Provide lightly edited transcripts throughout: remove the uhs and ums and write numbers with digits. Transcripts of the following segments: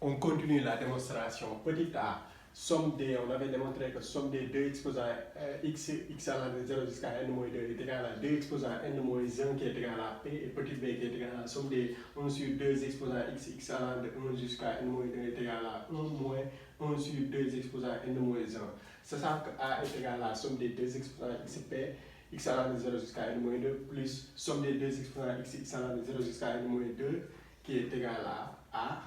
On continue la démonstration. Petit a, somme des, on avait démontré que somme des deux exposants x allant de 0 jusqu'à n moins 2 est égale à 2 exposants n moins 1 qui est égal à p et petit b qui est égal à la somme des 1 sur 2 exposants x allant de 1 jusqu'à n moins 2 est égal à 1 moins 1 sur 2 exposants n moins 1. Sachant que a est égal à la somme des deux exposants x allant de 0 jusqu'à n moins 2 plus somme des deux exposants x allant de 0 jusqu'à n moins 2 qui est égal à a.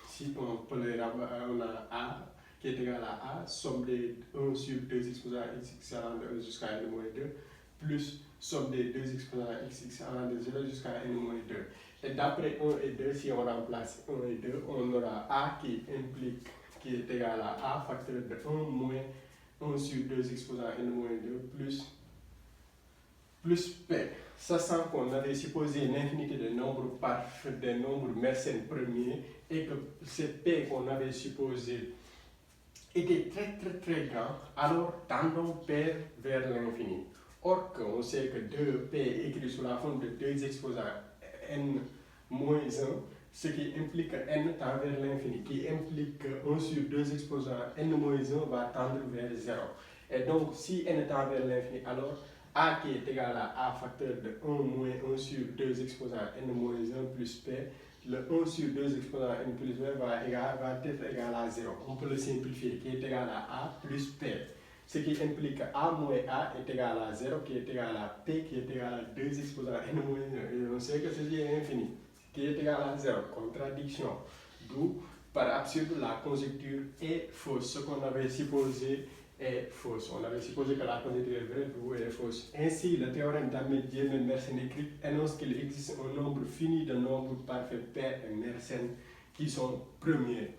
Si on peut le on a a qui est égal à a, somme des 1 sur 2 exposants x allant de 1 jusqu'à n moins 2, plus somme des deux exposants x allant de 0 jusqu'à n moins 2. Et d'après 1 et 2, si on remplace 1 et 2, on aura a qui est égal à a facteur de 1 moins 1 sur 2 exposants n moins 2 plus p. Sachant qu'on avait supposé l'infinité des nombres parfaits, des nombres Mersenne premiers, et que ce p qu'on avait supposé était très grand, alors tendons p vers l'infini. Or, on sait que 2p est écrit sous la forme de 2 exposants n moins 1, ce qui implique que n tend vers l'infini, qui implique que 1 sur 2 exposants n moins 1 va tendre vers 0. Et donc, si n tend vers l'infini, alors a qui est égal à a facteur de 1 moins 1 sur 2 exposants n moins 1 plus p, le 1 sur 2 exposants n plus p va être égal à 0. On peut le simplifier, qui est égal à a plus p. Ce qui implique que a moins a est égal à 0, qui est égal à p, qui est égal à 2 exposants n moins 1. Et on sait que ceci est infini, qui est égal à 0. Contradiction. D'où, par absurde, la conjecture est fausse. Ce qu'on avait supposé est fausse. On avait supposé que la conjecture est vraie, d'où elle est fausse. Ainsi, le théorème d'Ahmed-Mersenne écrit énonce qu'il existe un nombre fini de nombres parfaits paires et Mersenne qui sont premiers.